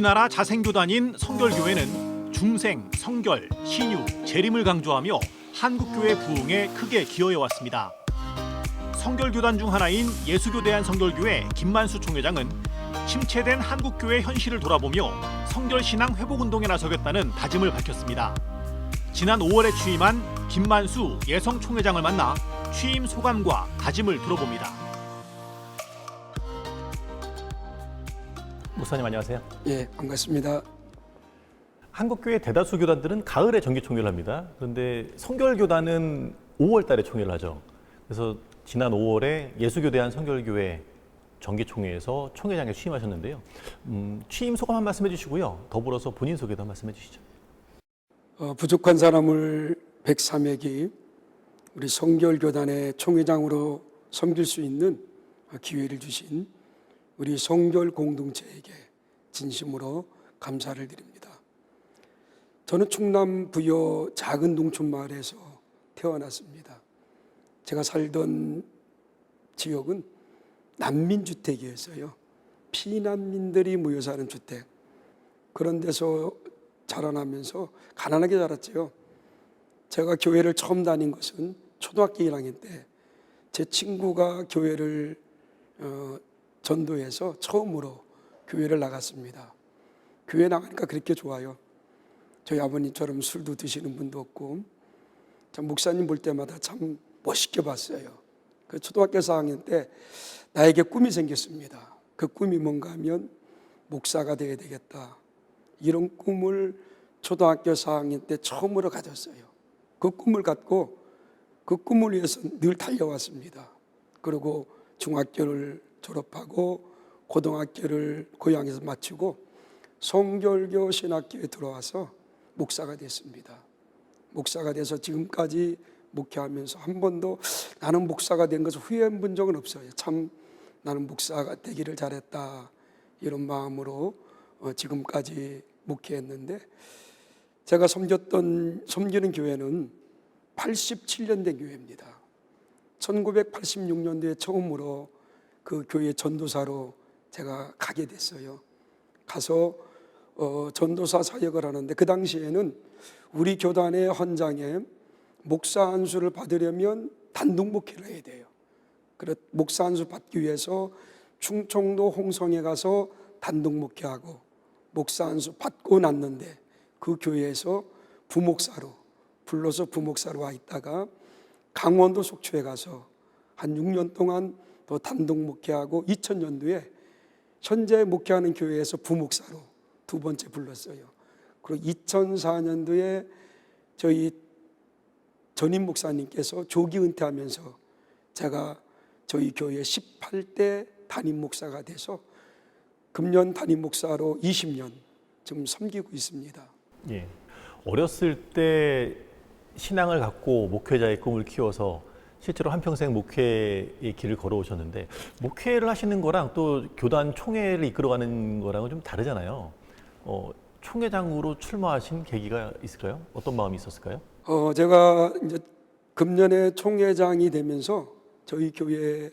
우리나라 자생교단인 성결교회는 중생, 성결, 신유, 재림을 강조하며 한국교회 부흥에 크게 기여해왔습니다. 성결교단 중 하나인 예수교대한성결교회 김만수 총회장은 침체된 한국교회 현실을 돌아보며 성결신앙 회복운동에 나서겠다는 다짐을 밝혔습니다. 지난 5월에 취임한 김만수 예성총회장을 만나 취임 소감과 다짐을 들어봅니다. 목사님 안녕하세요. 예, 반갑습니다. 한국교회 대다수 교단들은 가을에 정기총회를 합니다. 그런데 성결교단은 5월 달에 총회를 하죠. 그래서 지난 5월에 예수교대한 성결교회 정기총회에서 총회장에 취임하셨는데요. 취임 소감 한 말씀 해주시고요. 더불어서 본인 소개도 한 말씀 해주시죠. 부족한 사람을 103회기 우리 성결교단의 총회장으로 섬길 수 있는 기회를 주신 우리 성결 공동체에게 진심으로 감사를 드립니다. 저는 충남 부여 작은 농촌마을에서 태어났습니다. 제가 살던 지역은 난민주택이었어요. 피난민들이 모여 사는 주택. 그런 데서 자라나면서 가난하게 자랐죠. 제가 교회를 처음 다닌 것은 초등학교 1학년 때 제 친구가 교회를 전도해서 처음으로 교회를 나갔습니다. 교회 나가니까 그렇게 좋아요. 저희 아버님처럼 술도 드시는 분도 없고 참 목사님 볼 때마다 참 멋있게 봤어요. 그 초등학교 4학년 때 나에게 꿈이 생겼습니다. 그 꿈이 뭔가 하면 목사가 되어야 되겠다. 이런 꿈을 초등학교 4학년 때 처음으로 가졌어요. 그 꿈을 갖고 그 꿈을 위해서 늘 달려왔습니다. 그리고 중학교를 졸업하고 고등학교를 고향에서 마치고 성결교 신학교에 들어와서 목사가 됐습니다. 목사가 돼서 지금까지 목회하면서 한 번도 나는 목사가 된 것을 후회한 본 적은 없어요. 참 나는 목사가 되기를 잘했다 이런 마음으로 지금까지 목회했는데 제가 섬기는 교회는 87년 된 교회입니다. 1986년도에 처음으로 그 교회 전도사로 제가 가게 됐어요. 가서 전도사 사역을 하는데 그 당시에는 우리 교단의 헌장에 목사 안수를 받으려면 단독 목회를 해야 돼요. 그래서 목사 안수 받기 위해서 충청도 홍성에 가서 단독 목회하고 목사 안수 받고 났는데 그 교회에서 부목사로 불러서 부목사로 와 있다가 강원도 속초에 가서 한 6년 동안 또 단독 목회하고 2000년도에 현재 목회하는 교회에서 부목사로 두 번째 불렀어요. 그리고 2004년도에 저희 전임 목사님께서 조기 은퇴하면서 제가 저희 교회 18대 담임 목사가 돼서 금년 담임 목사로 20년 지금 섬기고 있습니다. 예. 어렸을 때 신앙을 갖고 목회자의 꿈을 키워서 실제로 한평생 목회의 길을 걸어오셨는데 목회를 하시는 거랑 또 교단 총회를 이끌어가는 거랑은 좀 다르잖아요. 총회장으로 출마하신 계기가 있을까요? 어떤 마음이 있었을까요? 제가 이제 금년에 총회장이 되면서 저희 교회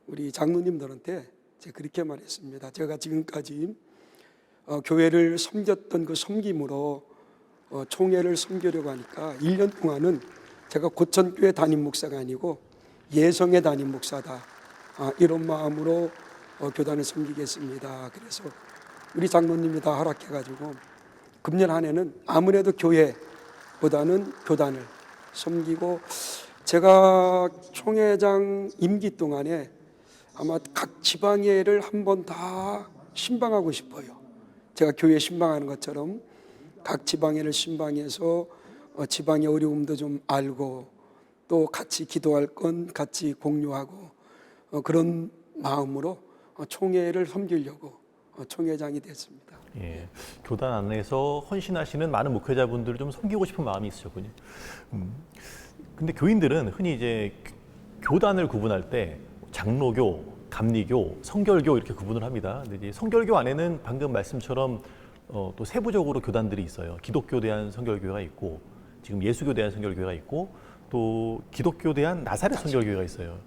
우리 장로님들한테 제가 그렇게 말했습니다. 제가 지금까지 교회를 섬겼던 그 섬김으로 총회를 섬기려고 하니까 1년 동안은 제가 고천교회 담임 목사가 아니고 예성의 담임 목사다. 이런 마음으로 교단을 섬기겠습니다. 그래서 우리 장로님이 다 허락해가지고 금년 한 해는 아무래도 교회보다는 교단을 섬기고 제가 총회장 임기 동안에 아마 각 지방회를 한번 다 신방하고 싶어요. 제가 교회 신방하는 것처럼 각 지방회를 신방해서 지방의 어려움도 좀 알고 또 같이 기도할 건 같이 공유하고 그런 마음으로 총회를 섬기려고 총회장이 됐습니다. 예, 교단 안에서 헌신하시는 많은 목회자분들을 좀 섬기고 싶은 마음이 있으셨군요. 근데 교인들은 흔히 이제 교단을 구분할 때 장로교, 감리교, 성결교 이렇게 구분을 합니다. 근데 이제 성결교 안에는 방금 말씀처럼 또 세부적으로 교단들이 있어요. 기독교 대한 성결교회가 있고 지금 예수교 대한 성결교회가 있고 또 기독교 대한 나사렛 성결교회가 있어요.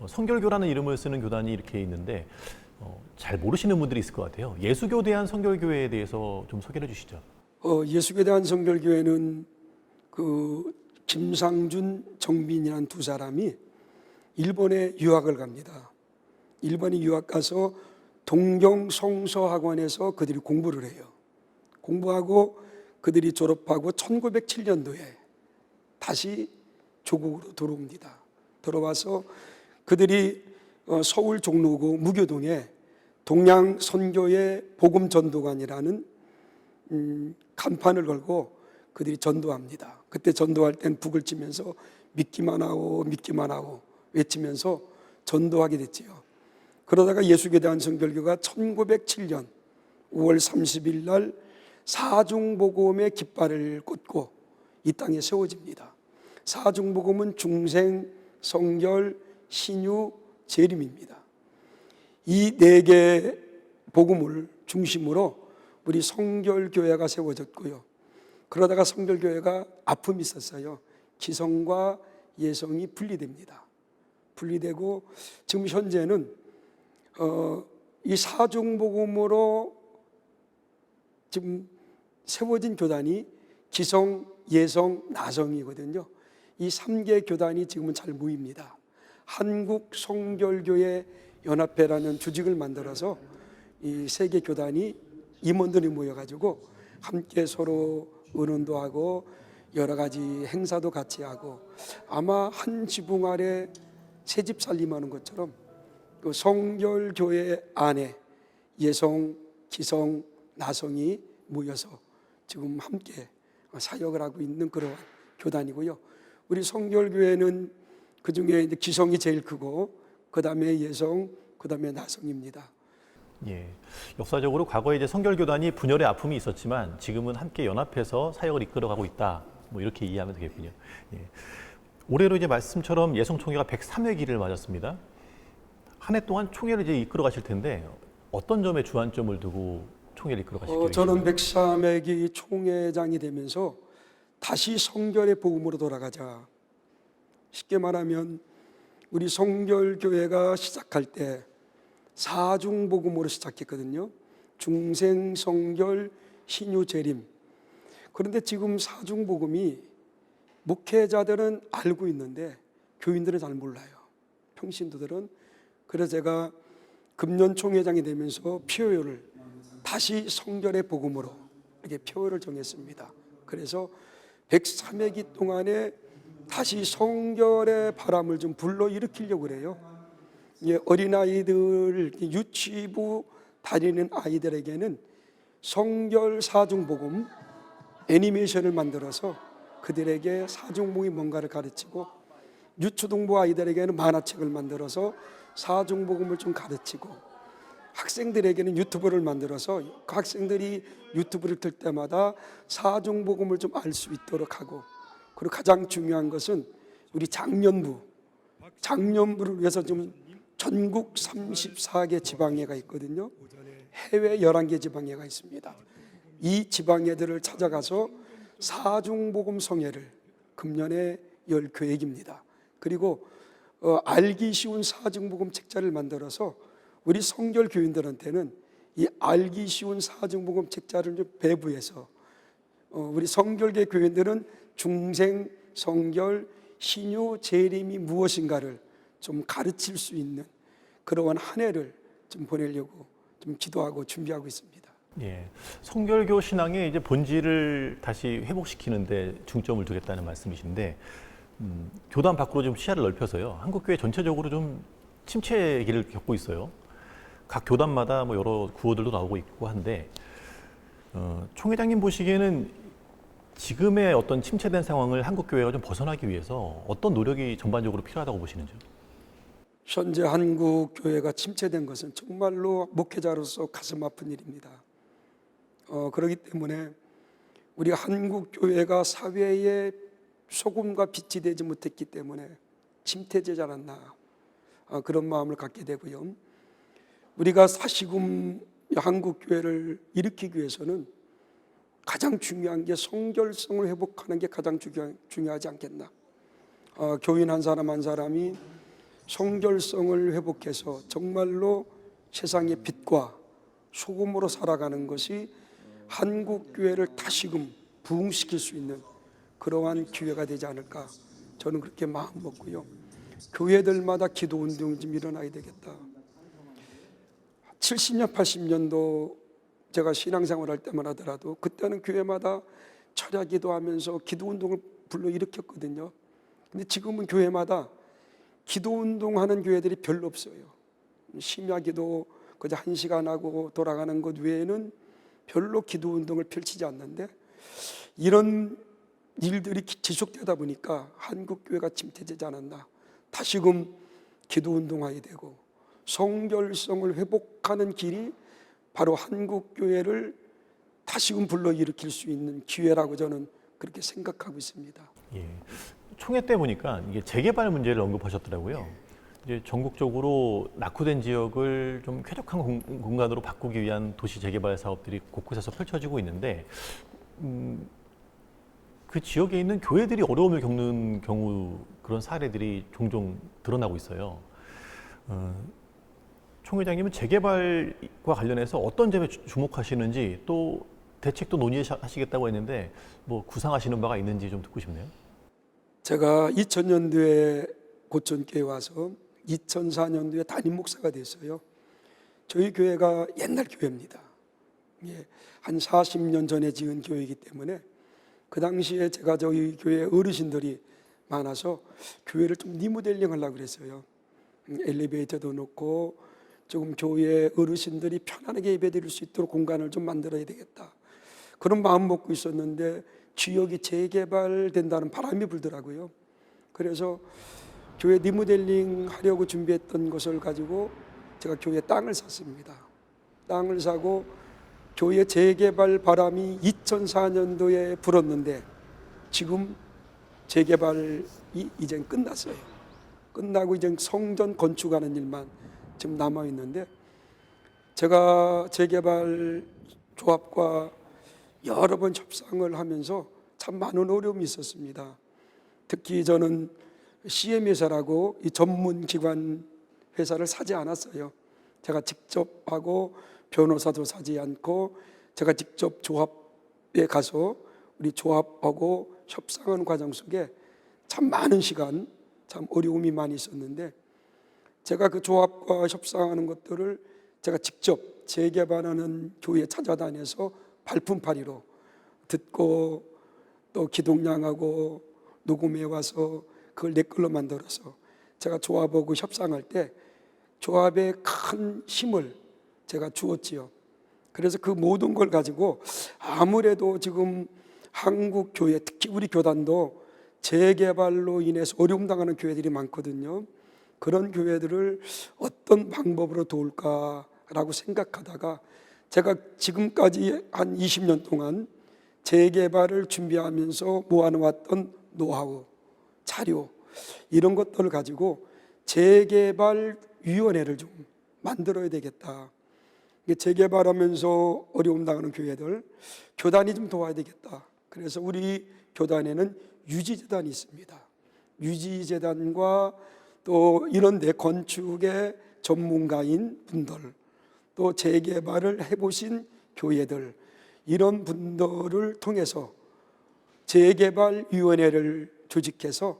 성결교라는 이름을 쓰는 교단이 이렇게 있는데 잘 모르시는 분들이 있을 것 같아요. 예수교 대한 성결교회에 대해서 좀 소개해 주시죠. 예수교에 대한 성결교회는 그 김상준, 정빈이라는 두 사람이 일본에 유학을 갑니다. 일본에 유학 가서 동경 성서학원에서 그들이 공부를 해요. 공부하고 그들이 졸업하고 1907년도에 다시 조국으로 들어옵니다. 들어와서 그들이 서울 종로구 무교동에 동양선교회 복음전도관이라는 간판을 걸고 그들이 전도합니다. 그때 전도할 땐 북을 치면서 믿기만 하오 믿기만 하오 외치면서 전도하게 됐지요. 그러다가 예수교에 대한 성결교가 1907년 5월 30일 날 사중복음의 깃발을 꽂고 이 땅에 세워집니다. 사중복음은 중생, 성결, 신유, 재림입니다. 이 네 개 복음을 중심으로 우리 성결교회가 세워졌고요. 그러다가 성결교회가 아픔이 있었어요. 기성과 예성이 분리됩니다. 분리되고 지금 현재는 이 사중복음으로 지금 세워진 교단이 기성, 예성, 나성이거든요. 이 3개 교단이 지금은 잘 모입니다. 한국성결교회 연합회라는 조직을 만들어서 이 3개 교단이 임원들이 모여가지고 함께 서로 의논도 하고 여러 가지 행사도 같이 하고 아마 한 지붕 아래 새 집 살림하는 것처럼 그 성결교회 안에 예성, 기성, 나성이 모여서 지금 함께 사역을 하고 있는 그런 교단이고요. 우리 성결교회는 그 중에 기성이 제일 크고 그 다음에 예성, 그 다음에 나성입니다. 예, 역사적으로 과거에 이제 성결교단이 분열의 아픔이 있었지만 지금은 함께 연합해서 사역을 이끌어가고 있다. 뭐 이렇게 이해하면 되겠군요. 예. 올해로 이제 말씀처럼 예성총회가 103회기를 맞았습니다. 한 해 동안 총회를 이제 이끌어 가실 텐데 어떤 점에 주안점을 두고 총회를 이끌어 가실 계획이신가요? 저는 103회기 총회장이 되면서 다시 성결의 복음으로 돌아가자. 쉽게 말하면 우리 성결교회가 시작할 때 사중복음으로 시작했거든요. 중생, 성결, 신유, 재림. 그런데 지금 사중복음이 목회자들은 알고 있는데 교인들은 잘 몰라요. 평신도들은. 그래서 제가 금년 총회장이 되면서 표요를 다시 성결의 복음으로 이렇게 표요를 정했습니다. 그래서 103회기 동안에 다시 성결의 바람을 좀 불러일으키려고 그래요. 어린아이들, 유치부 다니는 아이들에게는 성결 사중복음 애니메이션을 만들어서 그들에게 사중복음이 뭔가를 가르치고 유초등부 아이들에게는 만화책을 만들어서 사중복음을 좀 가르치고 학생들에게는 유튜브를 만들어서 그 학생들이 유튜브를 틀 때마다 사중복음을 좀 알 수 있도록 하고 그리고 가장 중요한 것은 우리 장년부를 위해서 좀 전국 34개 지방회가 있거든요. 해외 11개 지방회가 있습니다. 이 지방회들을 찾아가서 사중복음 성회를 금년에 열 계획입니다. 그리고 알기 쉬운 사중복음 책자를 만들어서 우리 성결 교인들한테는 이 알기 쉬운 사중복음 책자를 좀 배부해서 우리 성결계 교인들은 중생, 성결, 신유, 재림이 무엇인가를 좀 가르칠 수 있는 그러한 한 해를 좀 보내려고 좀 기도하고 준비하고 있습니다. 예, 성결교 신앙의 이제 본질을 다시 회복시키는데 중점을 두겠다는 말씀이신데 교단 밖으로 좀 시야를 넓혀서요. 한국교회 전체적으로 좀 침체기를 겪고 있어요. 각 교단마다 뭐 여러 구호들도 나오고 있고 한데 총회장님 보시기에는 지금의 어떤 침체된 상황을 한국교회가 좀 벗어나기 위해서 어떤 노력이 전반적으로 필요하다고 보시는지요? 현재 한국교회가 침체된 것은 정말로 목회자로서 가슴 아픈 일입니다. 그렇기 때문에 우리 한국교회가 사회에 소금과 빛이 되지 못했기 때문에 침체되지 않았나 그런 마음을 갖게 되고요. 우리가 다시금 한국교회를 일으키기 위해서는 가장 중요한 게 성결성을 회복하는 게 가장 중요하지 않겠나. 교인 한 사람 한 사람이 성결성을 회복해서 정말로 세상의 빛과 소금으로 살아가는 것이 한국 교회를 다시금 부흥시킬 수 있는 그러한 기회가 되지 않을까, 저는 그렇게 마음 먹고요. 교회들마다 기도 운동이 좀 일어나야 되겠다. 70년, 80년도 제가 신앙생활 할 때만 하더라도 그때는 교회마다 철야 기도하면서 기도 운동을 불러일으켰거든요. 근데 지금은 교회마다 기도 운동하는 교회들이 별로 없어요. 심야 기도 그저 1시간 하고 돌아가는 것 외에는 별로 기도 운동을 펼치지 않는데, 이런 일들이 지속되다 보니까 한국 교회가 침체되지 않았나. 다시금 기도 운동하게 되고 성결성을 회복하는 길이 바로 한국 교회를 다시금 불러일으킬 수 있는 기회라고 저는 그렇게 생각하고 있습니다. 예. 총회 때 보니까 이게 재개발 문제를 언급하셨더라고요. 이제 전국적으로 낙후된 지역을 좀 쾌적한 공간으로 바꾸기 위한 도시 재개발 사업들이 곳곳에서 펼쳐지고 있는데, 그 지역에 있는 교회들이 어려움을 겪는 경우 그런 사례들이 종종 드러나고 있어요. 총 회장님은 재개발과 관련해서 어떤 점에 주목하시는지, 또 대책도 논의하시겠다고 했는데 뭐 구상하시는 바가 있는지 좀 듣고 싶네요. 제가 2000년도에 고천교회 와서 2004년도에 담임 목사가 됐어요. 저희 교회가 옛날 교회입니다. 예, 한 40년 전에 지은 교회이기 때문에 그 당시에 제가 저희 교회 어르신들이 많아서 교회를 좀 리모델링 하려고 그랬어요. 엘리베이터도 놓고 조금 교회 어르신들이 편안하게 예배드릴 수 있도록 공간을 좀 만들어야 되겠다, 그런 마음 먹고 있었는데 지역이 재개발된다는 바람이 불더라고요. 그래서 교회 리모델링 하려고 준비했던 것을 가지고 제가 교회 땅을 샀습니다. 땅을 사고 교회 재개발 바람이 2004년도에 불었는데 지금 재개발이 이제 끝났어요. 끝나고 이제 성전 건축하는 일만 지금 남아 있는데, 제가 재개발 조합과 여러 번 협상을 하면서 참 많은 어려움이 있었습니다. 특히 저는 CM 회사라고 이 전문 기관 회사를 사지 않았어요. 제가 직접 하고 변호사도 사지 않고 제가 직접 조합에 가서 우리 조합하고 협상하는 과정 속에 참 많은 시간, 참 어려움이 많이 있었는데, 제가 그 조합과 협상하는 것들을 제가 직접 재개발하는 교회에 찾아다녀서 발품팔이로 듣고 또 기독량하고 녹음해 와서 그걸 내 걸로 만들어서 제가 조합하고 협상할 때 조합에 큰 힘을 제가 주었지요. 그래서 그 모든 걸 가지고 아무래도 지금 한국 교회, 특히 우리 교단도 재개발로 인해서 어려움 당하는 교회들이 많거든요. 그런 교회들을 어떤 방법으로 도울까라고 생각하다가 제가 지금까지 한 20년 동안 재개발을 준비하면서 모아놓았던 노하우, 자료, 이런 것들을 가지고 재개발위원회를 좀 만들어야 되겠다. 재개발하면서 어려움 당하는 교회들, 교단이 좀 도와야 되겠다. 그래서 우리 교단에는 유지재단이 있습니다. 유지재단과 또 이런 데 건축의 전문가인 분들, 또 재개발을 해보신 교회들, 이런 분들을 통해서 재개발위원회를 조직해서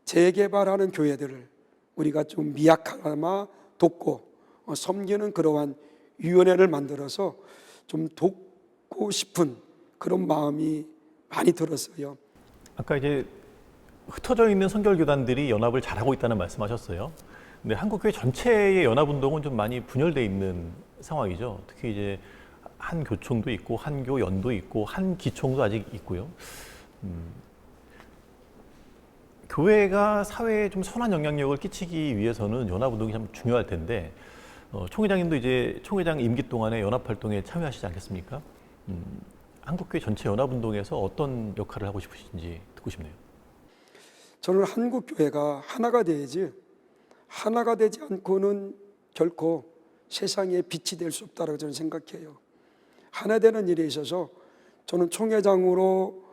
재개발하는 교회들을 우리가 좀 미약하나마 돕고 섬기는 그러한 위원회를 만들어서 좀 돕고 싶은 그런 마음이 많이 들었어요. 아까 이제 흩어져 있는 선결교단들이 연합을 잘하고 있다는 말씀하셨어요. 근데 한국교회 전체의 연합운동은 좀 많이 분열돼 있는 상황이죠. 특히 이제 한 교총도 있고 한 교연도 있고 한 기총도 아직 있고요. 교회가 사회에 좀 선한 영향력을 끼치기 위해서는 연합운동이 참 중요할 텐데, 총 회장님도 이제 총 회장 임기 동안에 연합활동에 참여하시지 않겠습니까? 한국교회 전체 연합운동에서 어떤 역할을 하고 싶으신지 듣고 싶네요. 저는 한국교회가 하나가 돼야지, 하나가 되지 않고는 결코 세상에 빛이 될 수 없다고 저는 생각해요. 하나 되는 일에 있어서 저는 총회장으로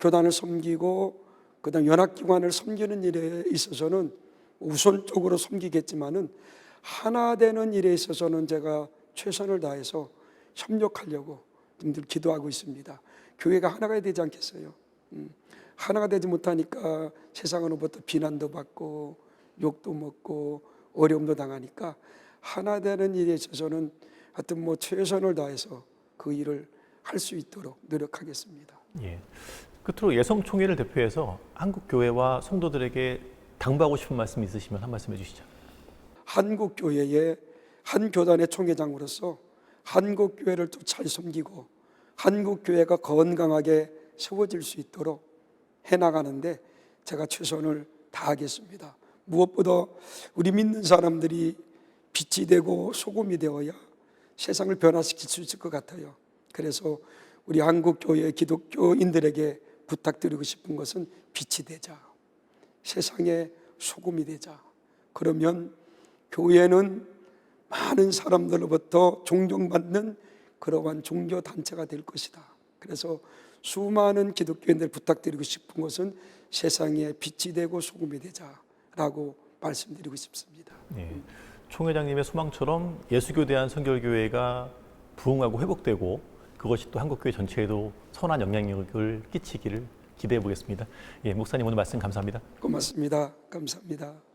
교단을 섬기고 그다음 연합기관을 섬기는 일에 있어서는 우선적으로 섬기겠지만은 하나 되는 일에 있어서는 제가 최선을 다해서 협력하려고 늘 기도하고 있습니다. 교회가 하나가 되지 않겠어요? 하나가 되지 못하니까 세상으로부터 비난도 받고 욕도 먹고 어려움도 당하니까 하나 되는 일에 있어서는 하여튼 뭐 최선을 다해서 그 일을 할 수 있도록 노력하겠습니다. 예. 끝으로 예성총회를 대표해서 한국 교회와 성도들에게 당부하고 싶은 말씀 있으시면 한 말씀 해주시죠. 한국 교회의 한 교단의 총회장으로서 한국 교회를 또 잘 섬기고 한국 교회가 건강하게 세워질 수 있도록 해나가는데 제가 최선을 다하겠습니다. 무엇보다 우리 믿는 사람들이 빛이 되고 소금이 되어야 세상을 변화시킬 수 있을 것 같아요. 그래서 우리 한국 교회 기독교인들에게 부탁드리고 싶은 것은 빛이 되자. 세상의 소금이 되자. 그러면 교회는 많은 사람들로부터 존경받는 그러한 종교단체가 될 것이다. 그래서 수많은 기독교인들 부탁드리고 싶은 것은 세상에 빛이 되고 소금이 되자라고 말씀드리고 싶습니다. 네. 총회장님의 소망처럼 예수교대한 선결교회가 부흥하고 회복되고 그것이 또 한국교회 전체에도 선한 영향력을 끼치기를 기대해 보겠습니다. 예, 목사님 오늘 말씀 감사합니다. 고맙습니다. 감사합니다.